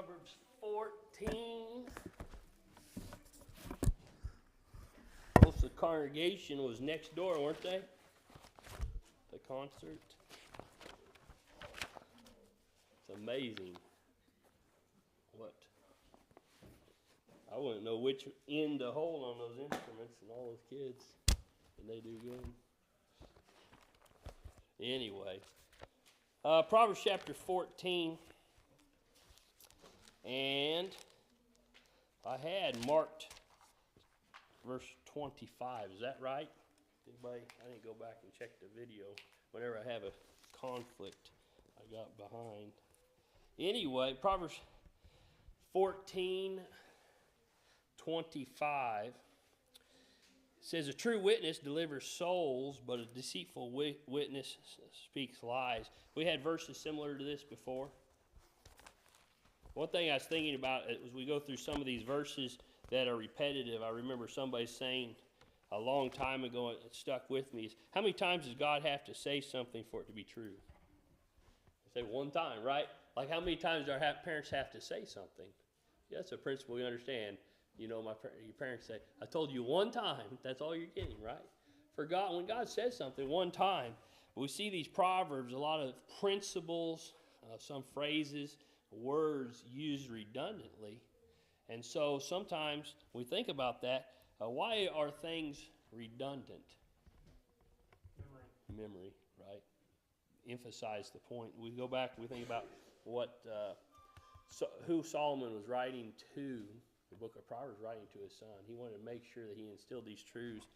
Proverbs 14. Most of the congregation was next door, weren't they? The concert. It's amazing. What? I wouldn't know which end to hold on those instruments and all those kids. And they do good. Anyway. Proverbs chapter 14. And I had marked verse 25. Is that right? Anybody? I didn't go back and check the video. Whenever I have a conflict, I got behind. Anyway, Proverbs 14:25 says, a true witness delivers souls, but a deceitful witness speaks lies. We had verses similar to this before. One thing I was thinking about as we go through some of these verses that are repetitive, I remember somebody saying a long time ago, and it stuck with me, is how many times does God have to say something for it to be true? Say one time, right? Like how many times do our parents have to say something? Yeah, that's a principle we understand. You know, your parents say, I told you one time, that's all you're getting, right? For God, when God says something one time, we see these proverbs, a lot of principles, some phrases, words used redundantly. And so sometimes we think about that. Why are things redundant? Memory, right? Emphasize the point. We go back, we think about who Solomon was writing to, the book of Proverbs writing to his son. He wanted to make sure that he instilled these truths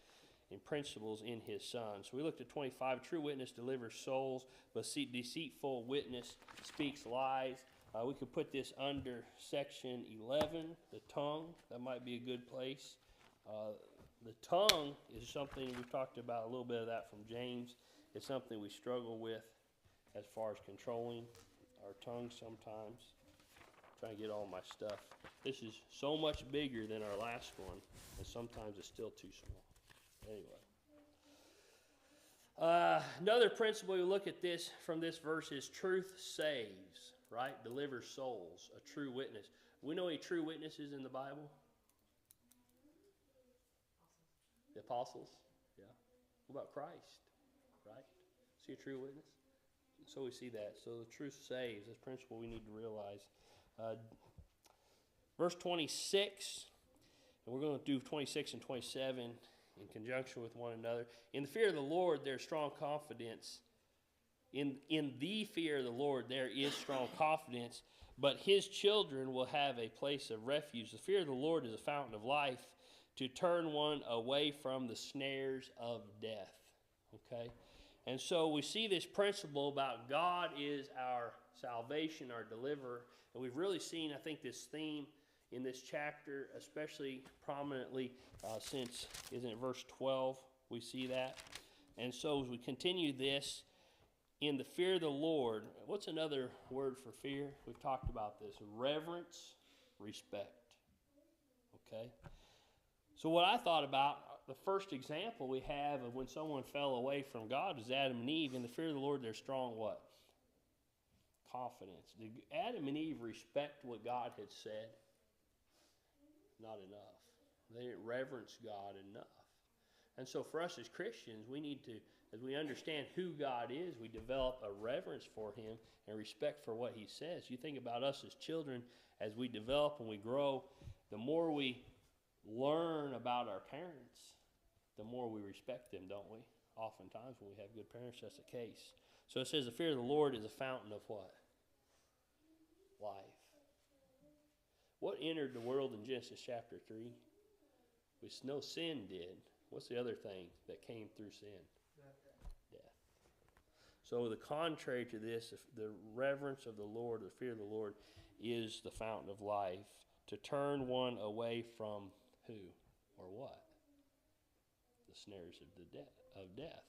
and principles in his son. So we looked at 25. True witness delivers souls, but deceitful witness speaks lies. We could put this under section 11, the tongue. That might be a good place. The tongue is something we've talked about, a little bit of that from James. It's something we struggle with as far as controlling our tongue sometimes. Trying to get all my stuff. This is so much bigger than our last one, and sometimes it's still too small. Anyway. Another principle we look at this from this verse is truth saves, right? Delivers souls, a true witness. We know any true witnesses in the Bible? The apostles? Yeah. What about Christ? Right? See a true witness? So we see that. So the truth saves. This principle we need to realize. Verse 26, and we're going to do 26 and 27 in conjunction with one another. In the fear of the Lord, there's strong confidence. In the fear of the Lord, there is strong confidence, but his children will have a place of refuge. The fear of the Lord is a fountain of life to turn one away from the snares of death. Okay? And so we see this principle about God is our salvation, our deliverer. And we've really seen, I think, this theme in this chapter, especially prominently since, isn't it verse 12? We see that. And so as we continue this, in the fear of the Lord, what's another word for fear? We've talked about this. Reverence, respect. Okay? So what I thought about, the first example we have of when someone fell away from God was Adam and Eve. In the fear of the Lord, there's strong what? Confidence. Did Adam and Eve respect what God had said? Not enough. They didn't reverence God enough. And so for us as Christians, we need to, as we understand who God is, we develop a reverence for him and respect for what he says. You think about us as children, as we develop and we grow, the more we learn about our parents, the more we respect them, don't we? Oftentimes when we have good parents, that's the case. So it says the fear of the Lord is a fountain of what? Life. What entered the world in Genesis chapter 3? We know sin did. What's the other thing that came through sin? Death. So the contrary to this, the reverence of the Lord, the fear of the Lord, is the fountain of life. To turn one away from who or what? The snares of death.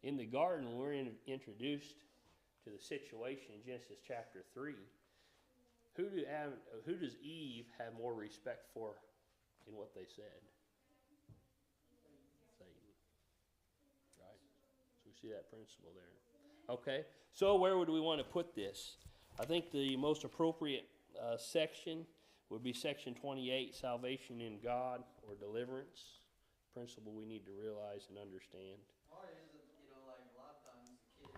In the garden, when we're introduced to the situation in Genesis chapter 3, who does Eve have more respect for in what they said? Satan. Right? So we see that principle there. Okay, so where would we want to put this? I think the most appropriate section would be section 28, salvation in God or deliverance. Principle we need to realize and understand. Or is it, like a lot of times the kid,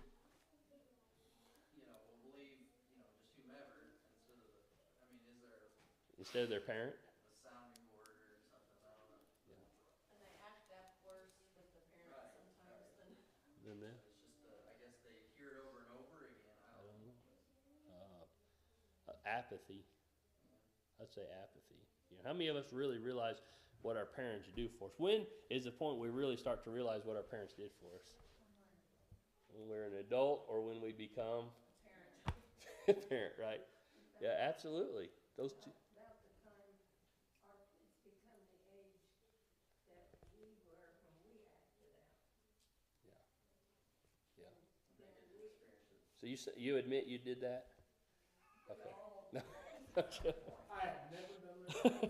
will believe, just whomever Instead of their parent? a sounding board or something, I don't know. Yeah. And they act that worse with the parents sometimes than. Than that? It's just, I guess they hear it over and over again, I don't know. Apathy. I'd say apathy. How many of us really realize what our parents do for us? When is the point we really start to realize what our parents did for us? When we're an adult or when we become a parent, right? Yeah, absolutely. Those two. About the time our kids become the age that we were when we acted out. Yeah. I think I did experience it. So you admit you did that? Okay. No. I have never done that.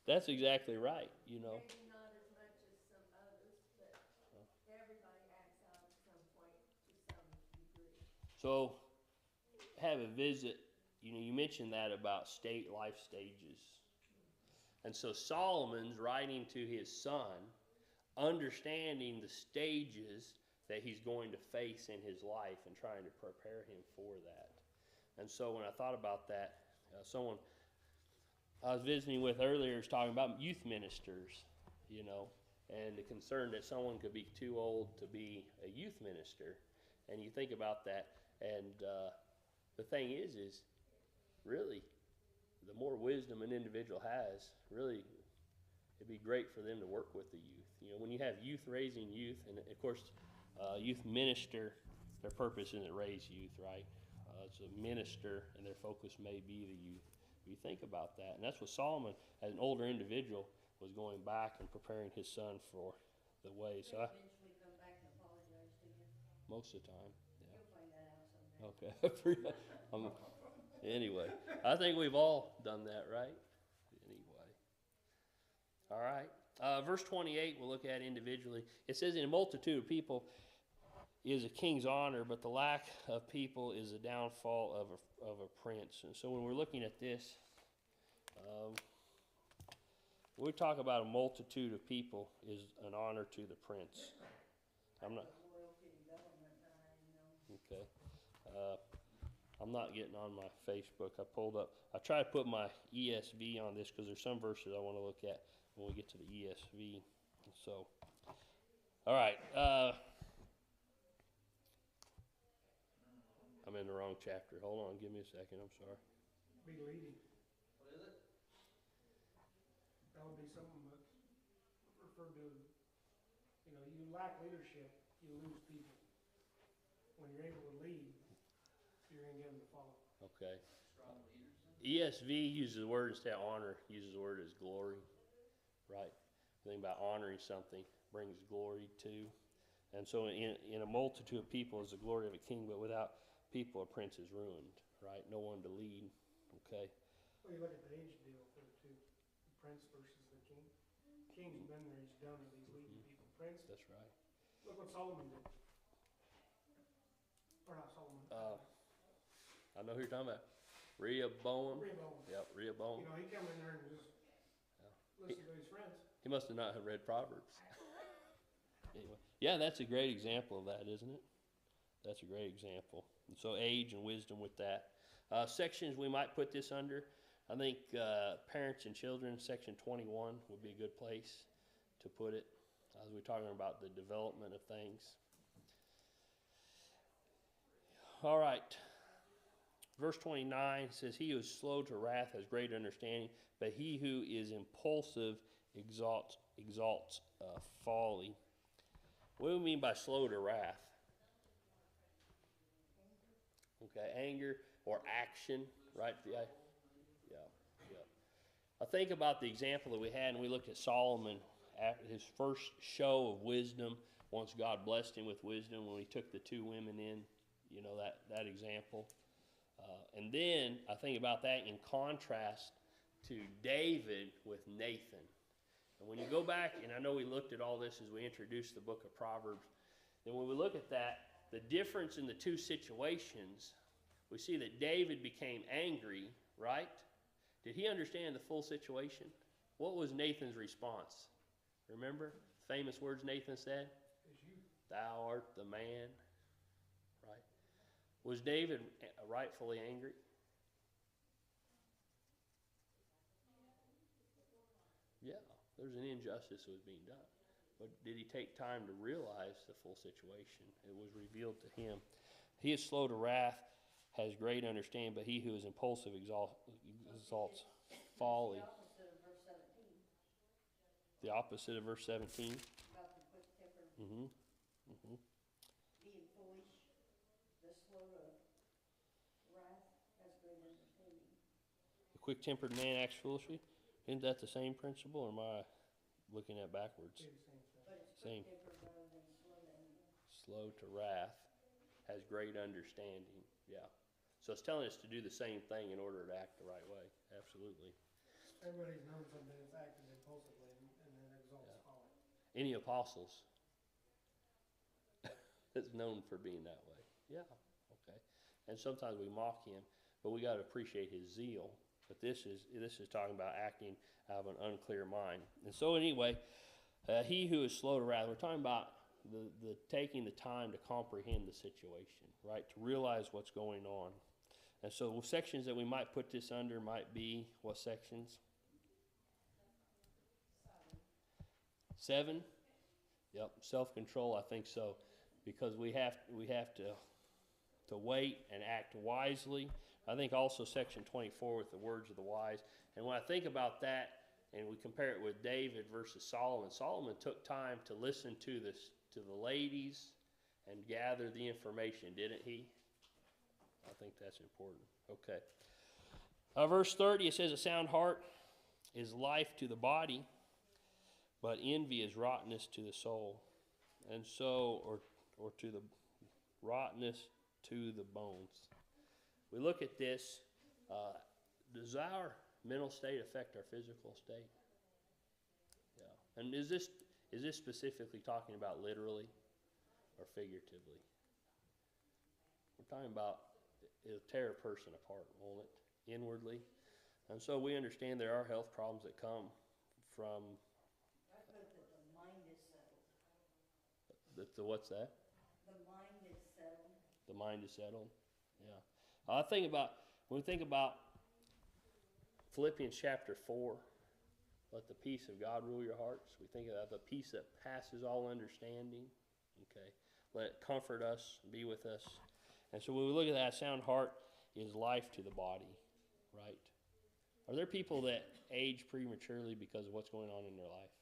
That's exactly right, Maybe not as much as some others, but everybody acts out at some point to some degree. So, have a visit. You mentioned that about life stages. And so Solomon's writing to his son, understanding the stages that he's going to face in his life and trying to prepare him for that. And so when I thought about that, someone I was visiting with earlier was talking about youth ministers, and the concern that someone could be too old to be a youth minister. And you think about that, and the thing is really, the more wisdom an individual has, really, it'd be great for them to work with the youth. When you have youth raising youth, and of course, youth minister, their purpose isn't to raise youth, right? It's a minister, and their focus may be the youth. You think about that, and that's what Solomon, as an older individual, was going back and preparing his son for the way. So Eventually come back and apologize to you. most of the time, yeah. You'll find that out someday. Okay. Anyway, I think we've all done that, right? Anyway. All right. Verse 28, we'll look at individually. It says, in a multitude of people is a king's honor, but the lack of people is the downfall of a prince. And so when we're looking at this, when we talk about a multitude of people is an honor to the prince. Okay. I'm not getting on my Facebook. I try to put my ESV on this because there's some verses I want to look at when we get to the ESV. So, all right. I'm in the wrong chapter. Hold on. Give me a second. I'm sorry. Be leading. What is it? That would be something that referred to, you lack leadership, you lose people. When you're able to lead, you're going to get them to follow. Okay. Strong Richardson? ESV uses the word instead of honor, uses the word as glory, right? The thing about honoring something brings glory to. And so in a multitude of people is the glory of a king, but without people, a prince is ruined, right? No one to lead, okay? Well, you look at the age deal there too. The prince versus the king. King's been there, he's done it, he's leading people. Prince, That's right. look what Solomon did. Or not Solomon. I know who you're talking about. Rehoboam. Rehoboam. Yep, Rehoboam. He come in there and just listen to his friends. He must have not have read Proverbs. Anyway, yeah, that's a great example of that, isn't it? That's a great example. And so age and wisdom with that. Sections we might put this under. I think parents and children, section 21 would be a good place to put it as we're talking about the development of things. All right. Verse 29 says, he who is slow to wrath has great understanding, but he who is impulsive exalts folly. What do we mean by slow to wrath? Okay, anger or action, right? Yeah. I think about the example that we had, and we looked at Solomon after his first show of wisdom, once God blessed him with wisdom, when he took the two women in, that example. And then I think about that in contrast to David with Nathan. And when you go back, and I know we looked at all this as we introduced the book of Proverbs, then when we look at that, the difference in the two situations we see that David became angry, right? Did he understand the full situation? What was Nathan's response? Remember? Famous words Nathan said? It's you. Thou art the man. Right? Was David rightfully angry? Yeah, there's an injustice that was being done. But did he take time to realize the full situation? It was revealed to him. He is slow to wrath, has great understanding, but he who is impulsive exalts folly. The opposite of verse 17. About the quick temper, Mm-hmm. Mm-hmm. being foolish, the slow to wrath has great understanding. The quick-tempered man acts foolishly. Isn't that the same principle, or am I looking at backwards? Say the same thing. But it's Same. quick tempered rather than slow to anger. Slow to wrath, has great understanding. Yeah. So it's telling us to do the same thing in order to act the right way. Absolutely. Everybody's known something that's acted impulsively and then exalts Yeah. folly. Any apostles that's known for being that way? Yeah. Okay. And sometimes we mock him, but we got to appreciate his zeal. But this is talking about acting out of an unclear mind. And so anyway, he who is slow to wrath, we're talking about the taking the time to comprehend the situation, right? To realize what's going on. And so sections that we might put this under might be, what sections? 7? Yep, self-control, I think so. Because we have to wait and act wisely. I think also section 24 with the words of the wise. And when I think about that, and we compare it with David versus Solomon, Solomon took time to listen to the ladies and gather the information, didn't he? I think that's important. Okay. Verse 30, it says, a sound heart is life to the body, but envy is rottenness to the soul. And so, or to the rottenness to the bones. We look at this. Does our mental state affect our physical state? Yeah. And is this specifically talking about literally or figuratively? We're talking about it'll tear a person apart, won't it? Inwardly. And so we understand there are health problems that come from I put that the mind is settled. what's that? The mind is settled. The mind is settled. Yeah. When we think about Philippians chapter 4, let the peace of God rule your hearts. We think of that, the peace that passes all understanding. Okay. Let it comfort us, be with us. And so when we look at that, sound heart is life to the body, right? Are there people that age prematurely because of what's going on in their life?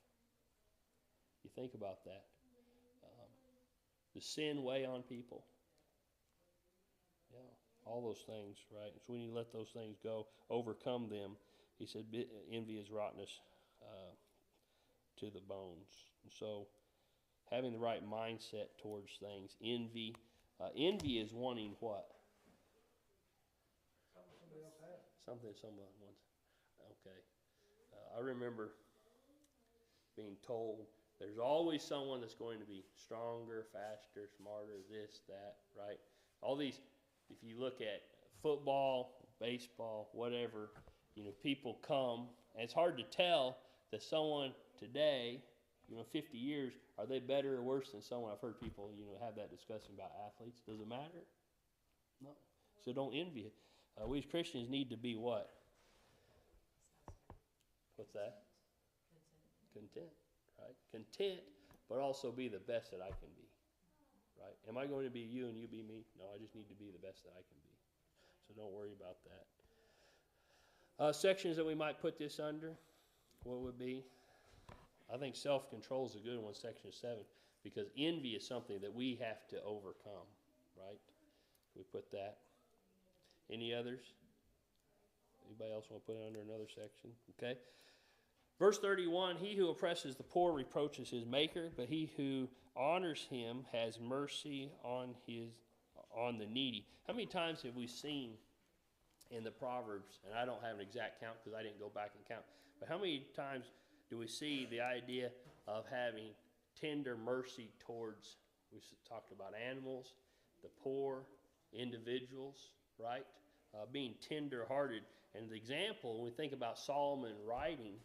You think about that. Does sin weigh on people? Yeah, all those things, right? So we need to let those things go, overcome them. He said envy is rottenness to the bones. And so having the right mindset towards things. Envy is wanting what? Something somebody else has. Something someone wants. Okay. I remember being told there's always someone that's going to be stronger, faster, smarter, this, that, right? All these, if you look at football, baseball, whatever, people come, and it's hard to tell that someone today, 50 years, are they better or worse than someone? I've heard people, have that discussion about athletes. Does it matter? No. So don't envy it. We as Christians need to be what? What's that? Content, right? Content, but also be the best that I can be, right? Am I going to be you and you be me? No, I just need to be the best that I can be. So don't worry about that. Sections that we might put this under, what would be? I think self-control is a good one, section 7, because envy is something that we have to overcome, right? We put that. Any others? Anybody else want to put it under another section? Okay. Verse 31, he who oppresses the poor reproaches his maker, but he who honors him has mercy on the needy. How many times have we seen in the Proverbs, and I don't have an exact count because I didn't go back and count, but how many times do we see the idea of having tender mercy towards, we talked about animals, the poor, individuals, right? Being tender-hearted. And the example, when we think about Solomon writing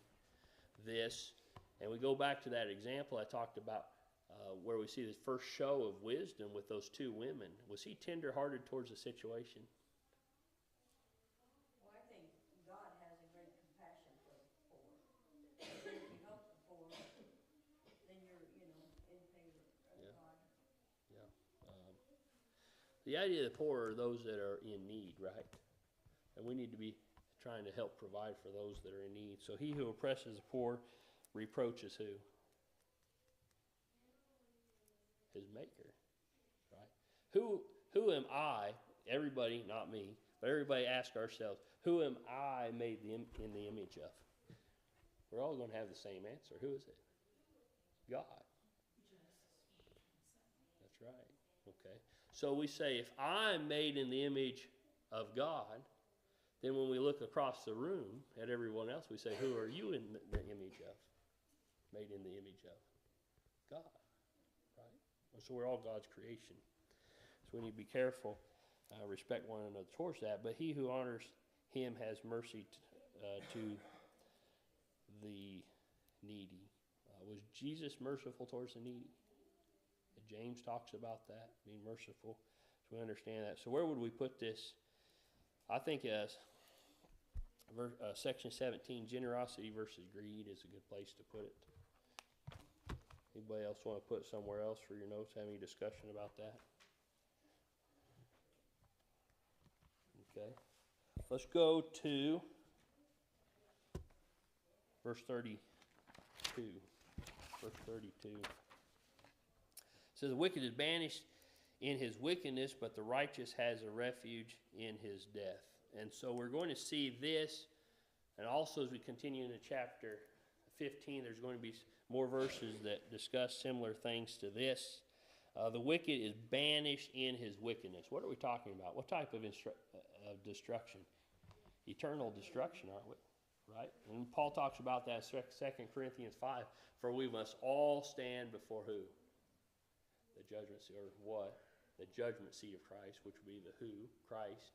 this, and we go back to that example I talked about where we see the first show of wisdom with those two women, was he tender-hearted towards the situation? Well, I think God has a great compassion for the poor. And if you help the poor, then you're, in favor of Yeah. God. Yeah. The idea of the poor are those that are in need, right? And we need to be trying to help provide for those that are in need. So he who oppresses the poor reproaches who? His maker, right? Who am I? Everybody, not me, but everybody ask ourselves, who am I made in the image of? We're all going to have the same answer. Who is it? God. That's right. Okay. So we say, if I'm made in the image of God, then when we look across the room at everyone else, we say, who are you in the image of? Made in the image of God. Right? So we're all God's creation. So we need to be careful, respect one another towards that. But he who honors him has mercy to the needy. Was Jesus merciful towards the needy? James talks about that, being merciful. So we understand that. So where would we put this? I think section 17, generosity versus greed, is a good place to put it. Anybody else want to put it somewhere else for your notes? Have any discussion about that? Okay. Let's go to verse 32. Verse 32. It says, the wicked is banished in his wickedness, but the righteous has a refuge in his death. And so we're going to see this, and also as we continue into chapter 15, there's going to be more verses that discuss similar things to this. The wicked is banished in his wickedness. What are we talking about? What type of destruction? Eternal destruction, aren't we? Right? And Paul talks about that in 2 Corinthians 5. For we must all stand before who? The judgment seat, or what? The judgment seat of Christ, which would be the who? Christ,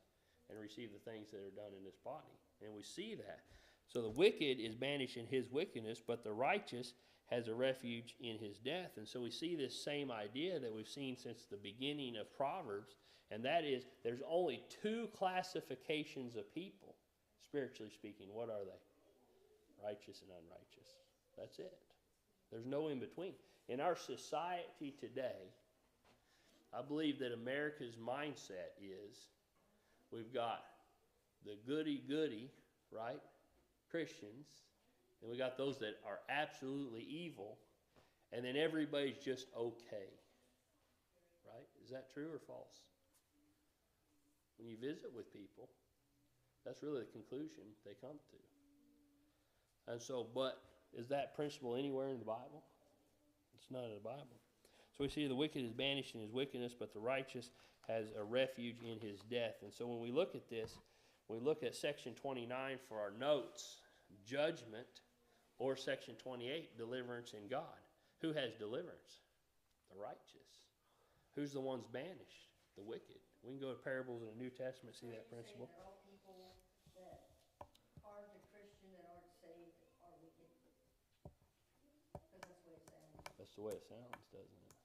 and receive the things that are done in this body. And we see that. So the wicked is banished in his wickedness, but the righteous has a refuge in his death. And so we see this same idea that we've seen since the beginning of Proverbs, and that is there's only two classifications of people, spiritually speaking. What are they? Righteous and unrighteous. That's it. There's no in between. In our society today, I believe that America's mindset is we've got the goody-goody, right, Christians, and we got those that are absolutely evil, and then everybody's just okay. Right? Is that true or false? When you visit with people, that's really the conclusion they come to. And so, but is that principle anywhere in the Bible? It's not in the Bible. So we see the wicked is banished in his wickedness, but the righteous has a refuge in his death. And so when we look at this, we look at section 29 for our notes, judgment, or section 28, deliverance in God. Who has deliverance? The righteous. Who's the ones banished? The wicked. We can go to parables in the New Testament, see that principle. That all people that aren't a Christian, that aren't saved, are wicked. Because that's the way it sounds. That's the way it sounds, doesn't it?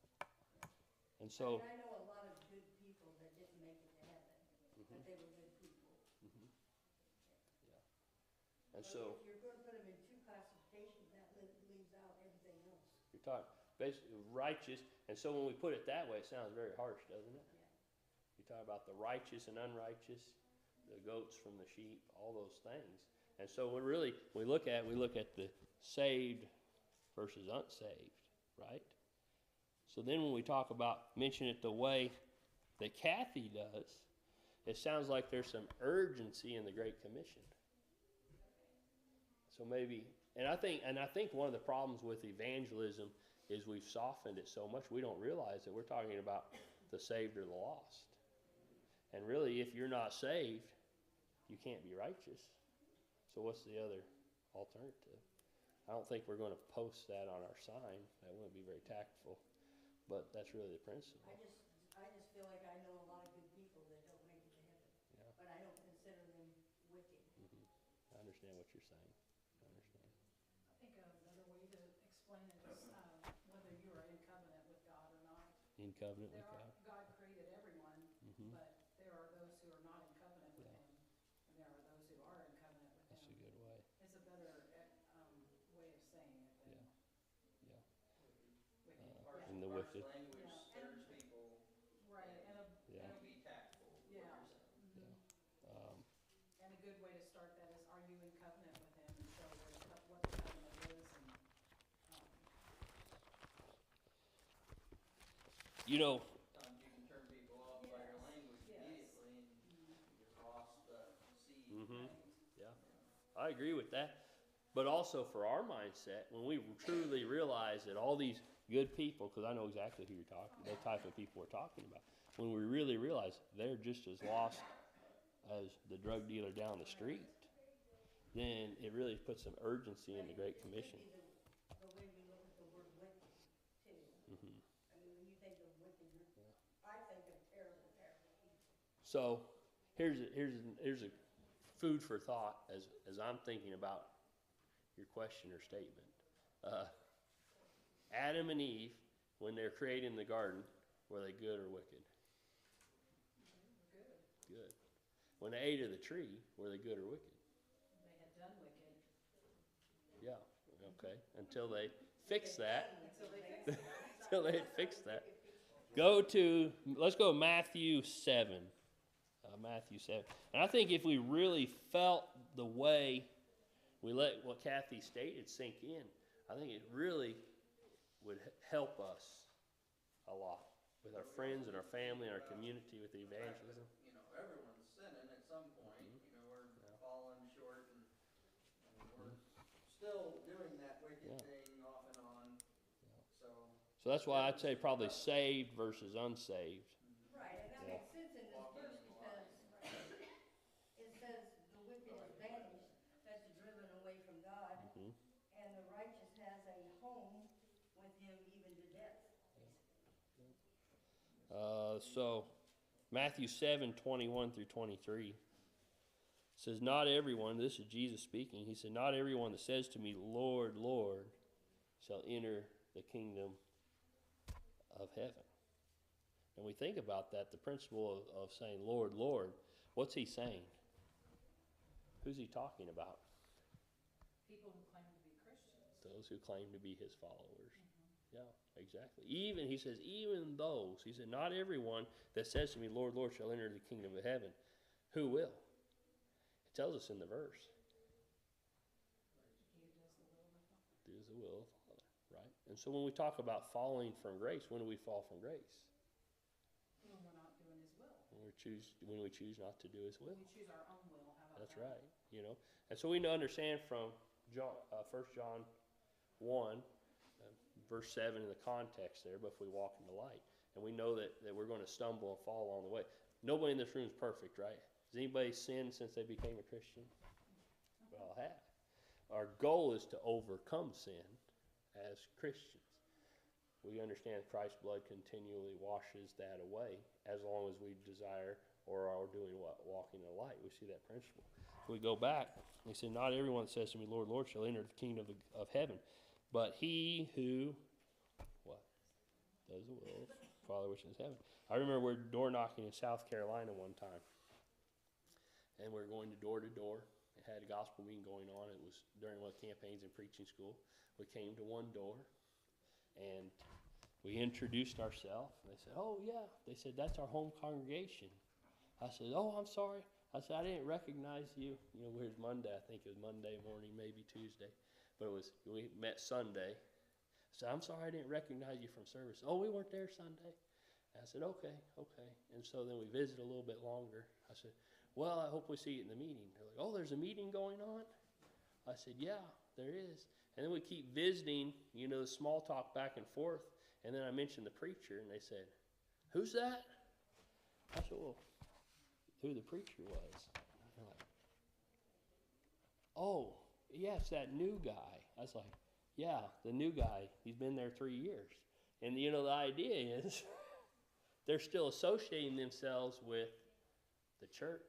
And so, I know a lot of good people that didn't make it to heaven, but they were good people. and so If you're going to put them in two classifications, that leaves out everything else. you're talking basically righteous. And so when we put it that way, it sounds very harsh, doesn't it? Yeah. You talk about the righteous and unrighteous, the goats from the sheep, all those things. And so we look at the saved versus unsaved, right? So then when we talk about, mention it the way that Kathy does, it sounds like there's some urgency in the Great Commission. So maybe, and I think one of the problems with evangelism is we've softened it so much we don't realize that we're talking about the saved or the lost. And really, if you're not saved, you can't be righteous. So what's the other alternative? I don't think we're going to post that on our sign. That wouldn't be very tactful. But that's really the principle. I just feel like I know a lot of good people that don't make it to heaven. Yeah. but I don't consider them wicked. I understand what you're saying. I understand. I think another way to explain it is whether you are in covenant with God or not. In covenant with God. God created everyone, Mm-hmm. but there are those who are not in covenant with Yeah. Him, and there are those who are in covenant with That's a Him. good way. It's a better way of saying it than Yeah. Yeah. wicked. Harsh, And the harsh wicked. language Yeah. stirs people. Right, and a, Yeah. And be tactful with Yeah. what you're saying. Um, and a good way to start that is, are you in covenant with Him, and show what the covenant is, and you know, Sometimes you can turn people off by your language Yes. immediately, and you just lost the seed. Mm-hmm. right. Yeah, I agree with that. But also for our mindset, when we truly realize that all these good people, because I know exactly who you're talking, the type of people we're talking about, when we really realize they're just as lost as the drug dealer down the street, then it really puts some urgency in the Great Commission. It could be the way we look at the word wicked, too. Mm-hmm. I mean, when you think of wicked, I think of terrible, terrible people. So here's a food for thought as I'm thinking about your question or statement. Adam and Eve, when they're creating the garden, were they good or wicked? Good. Good. When they ate of the tree, were they good or wicked? They had done wicked Yeah. Okay. Until they fixed that. until they fixed it. Until they had fixed that. Let's go to Matthew 7. Matthew 7. And I think if we really felt the way we let what Kathy stated sink in, I think it really would help us a lot with our friends and our family and our community with the evangelism. You know, everyone's sinning at some point. Mhm. You know, we're Yeah. falling short, and we're still doing that wicked Yeah. thing off and on. So, So that's why I'd say probably saved versus unsaved. Right, and that Yeah. makes sense in this Walking verse in because it says the wicked is banished, that's driven away from God, Mhm. and the righteous has a home with him even to death. So Matthew 7:21 through 23 says, "Not everyone," this is Jesus speaking, he said, "Not everyone that says to me, Lord, Lord, shall enter the kingdom of heaven." And we think about that, the principle of saying, Lord, Lord, what's he saying? Who's he talking about? People who claim to be Christians. Those who claim to be his followers. Yeah, exactly. Even, he says, even those, he said, not everyone that says to me, Lord, Lord, shall enter the kingdom of heaven. Who will? It tells us in the verse. He who does the will of the Father. Do the will of the Father, right? And so when we talk about falling from grace, when do we fall from grace? When we're not doing His will. When we choose not to do his will. When we choose our own will, how about That's that? right, you know. And so we understand from 1 John 1, verse 7 in the context there, but if we walk in the light. And we know that we're going to stumble and fall along the way. Nobody in this room is perfect, right? Has anybody sinned since they became a Christian? We all have. Our goal is to overcome sin as Christians. We understand Christ's blood continually washes that away as long as we desire or are doing what? Walking in the light. We see that principle. If we go back, he said, not everyone that says to me, Lord, Lord, shall enter the kingdom of heaven, but he who, what? Does the will of the Father which is in heaven. I remember we were door knocking in South Carolina one time. And we were going to door. It had a gospel meeting going on. It was during one of the campaigns in preaching school. We came to one door, and we introduced ourselves. And they said, oh, yeah. They said, that's our home congregation. I said, oh, I'm sorry. I said, I didn't recognize you. You know, it was Monday. I think it was Monday morning, maybe Tuesday. But we met Sunday. I said, I'm sorry I didn't recognize you from service. Oh, we weren't there Sunday. And I said, okay. And so then we visited a little bit longer. I said, well, I hope we see you in the meeting. They're like, oh, there's a meeting going on? I said, yeah, there is. And then we keep visiting, you know, the small talk back and forth. And then I mentioned the preacher, and they said, who's that? I said, well, who the preacher was. And they're like, oh, yeah, it's that new guy. I was like, yeah, the new guy. He's been there 3 years. And, you know, the idea is they're still associating themselves with the church,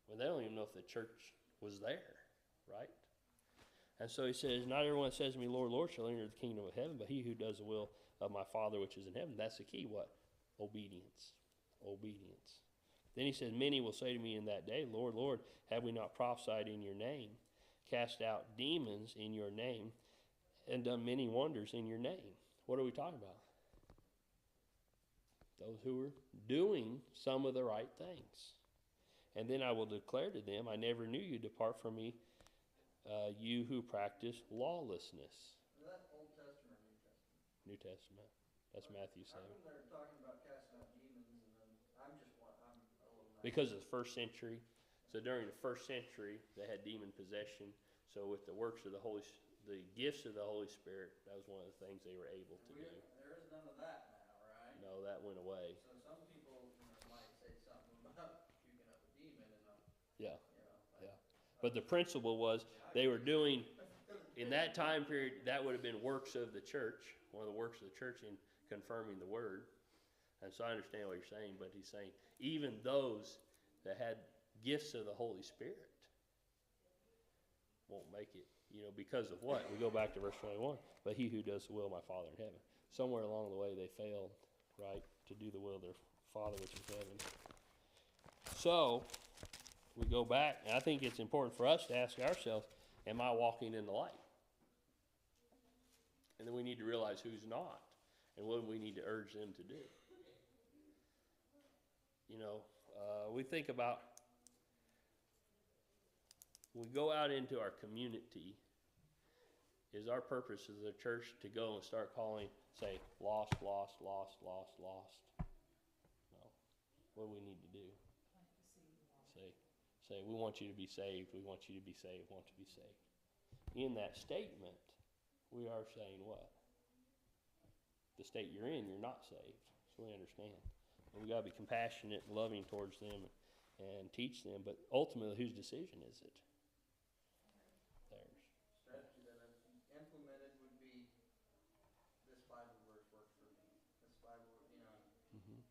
Well, they don't even know if the church was there, right? And so he says, not everyone that says to me, Lord, Lord, shall enter the kingdom of heaven, but he who does the will of my Father which is in heaven. That's the key. What? Obedience. Obedience. Then he says, many will say to me in that day, Lord, Lord, have we not prophesied in your name, cast out demons in your name, and done many wonders in your name? What are we talking about? Those who are doing some of the right things. And then I will declare to them, I never knew you. Depart from me, you who practice lawlessness. Is that Old Testament or New Testament? New Testament. That's Matthew How 7. come they're talking about casting out demons and then, I'm a little naive. Because of the first century. So during the first century, they had demon possession. So with the works of the gifts of the Holy Spirit, that was one of the things they were able to do. There is none of that now, right? No, that went away. So some people, might say something about puking up a demon and Yeah. Yeah. But the principle was they were doing, in that time period, that would have been works of the church, one of the works of the church in confirming the word. And so I understand what you're saying, but he's saying even those that had gifts of the Holy Spirit won't make it, because of what? We go back to verse 21. But he who does the will of my Father in heaven. Somewhere along the way they failed, right, to do the will of their Father which is in heaven. So we go back, and I think it's important for us to ask ourselves, am I walking in the light? And then we need to realize who's not, and what we need to urge them to do. We think about, we go out into our community, is our purpose as a church to go and start calling, say, lost, lost, lost, lost, lost? No. What do we need to do? Say, we want you to be saved, we want you to be saved, want to be saved. In that statement, we are saying what? The state you're in, you're not saved. So we understand. And we got to be compassionate and loving towards them and teach them. But ultimately, whose decision is it? Theirs. strategy that I've implemented would be this Bible verse works for me. This Bible, Mm-hmm.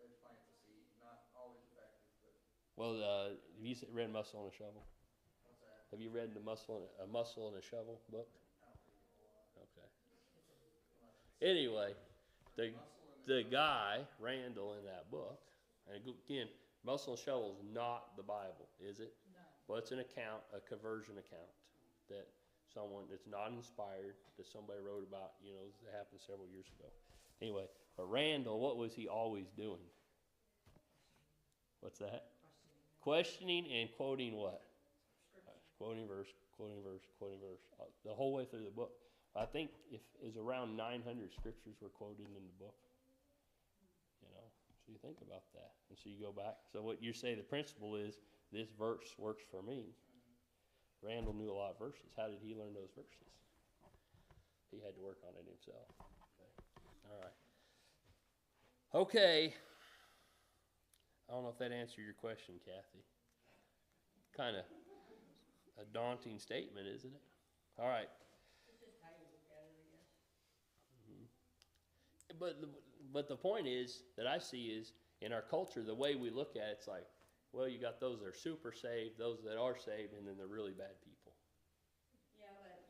let's plant the seed. Not always effective, but Well, have you read Muscle and a Shovel? what's that? Have you read a Muscle and a Shovel book? I don't read a whole lot. Okay. Anyway, the guy, Randall, in that book, and again, Muscle and Shovel is not the Bible, is it? No. Well, it's an account, a conversion account, that someone that's not inspired, that somebody wrote about, that happened several years ago. Anyway, but Randall, what was he always doing? What's that? Questioning and quoting what? Quoting verse, quoting verse, quoting verse, the whole way through the book. I think is around 900 scriptures were quoted in the book. So you think about that. And so you go back. So what you say the principle is, this verse works for me. Randall knew a lot of verses. How did he learn those verses? He had to work on it himself. Okay. All right. Okay. I don't know if that answered your question, Kathy. Kind of a daunting statement, isn't it? All right. It's just how you look at it, I guess. But the point is that I see is in our culture, the way we look at it, it's like, well, you got those that are super saved, those that are saved, and then the really bad people. Yeah, but,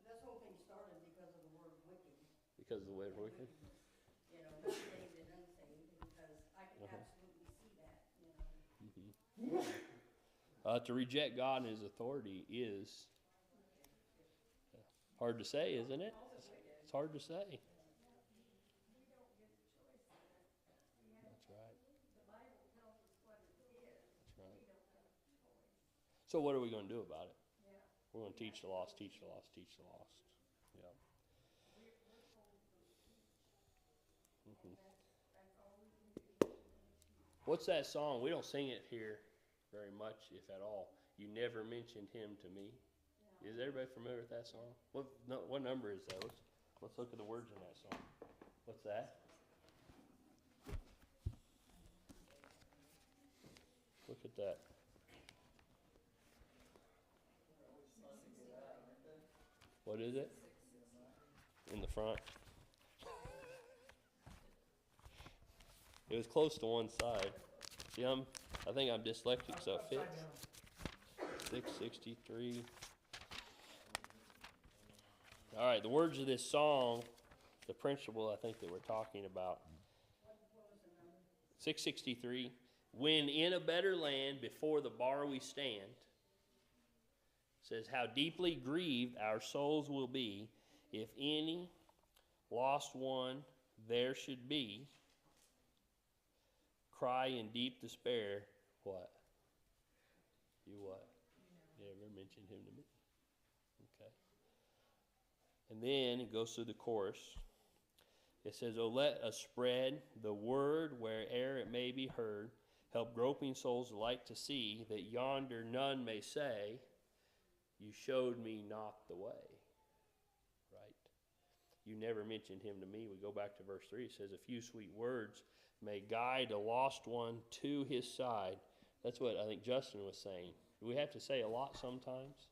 this whole thing started because of the word wicked. Because of the way we're wicked. Not saved and unsaved, because I can absolutely see that, To reject God and His authority is hard to say, isn't it? It's hard to say. That's right. That's right. So what are we going to do about it? We're going to teach the lost, teach the lost, teach the lost. Yeah. What's that song? We don't sing it here very much, if at all. You never mentioned him to me. Is everybody familiar with that song? What number is that? Let's look at the words in that song. What's that? Look at that. What is it? In the front. It was close to one side. See, I think I'm dyslexic, so it Upside fits. down. 663. All right, the words of this song, the principle I think that we're talking about. 663. When in a better land before the bar we stand, says, how deeply grieved our souls will be if any lost one there should be, cry in deep despair, what? You what? You never mentioned him to me. Okay. And then it goes through the chorus. It says, oh, let us spread the word where'er it may be heard, help groping souls alike to see, that yonder none may say, you showed me not the way. Right? You never mentioned him to me. We go back to verse 3. It says, a few sweet words may guide a lost one to his side. That's what I think Justin was saying. Do we have to say a lot sometimes?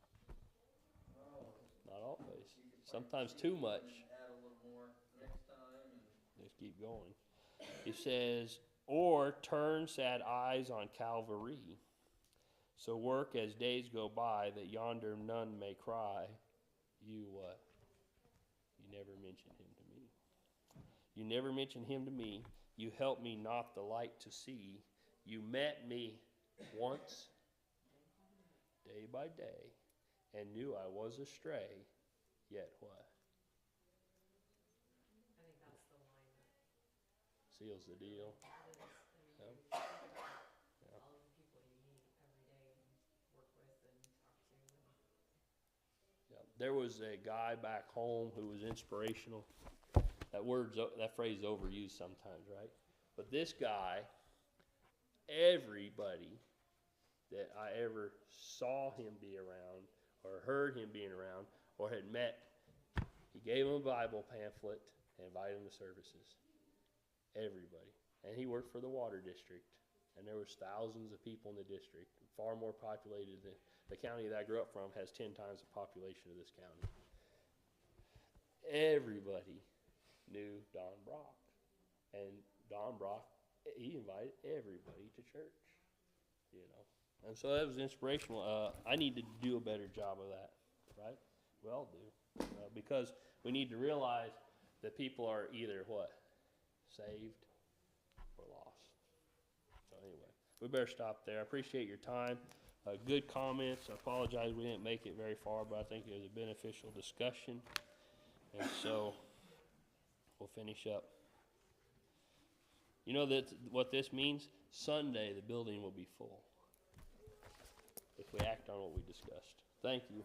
Not always. Sometimes too much. Add a little more next time. Let's keep going. It says, or turn sad eyes on Calvary. So work as days go by, that yonder none may cry, you what? You never mentioned him to me. You never mentioned him to me. You helped me not the light to see. You met me once, day by day, and knew I was astray, yet what? I think that's the line that Seals the deal. it is. I mean, Yeah. you think about all of the people you meet every day and work with and talk to. Yeah. There was a guy back home who was inspirational. That phrase is overused sometimes, right? But this guy, everybody that I ever saw him be around or heard him being around or had met, he gave him a Bible pamphlet and invited him to services. Everybody. And he worked for the water district. And there was thousands of people in the district, far more populated than the county that I grew up from has 10 times the population of this county. Everybody knew Don Brock. And Don Brock, he invited everybody to church, you know. And so that was inspirational. I need to do a better job of that, right? We all do. Because we need to realize that people are either what? Saved or lost. So anyway, we better stop there. I appreciate your time. Good comments. I apologize we didn't make it very far, but I think it was a beneficial discussion. And so we'll finish up. You know what this means? Sunday the building will be full if we act on what we discussed. Thank you.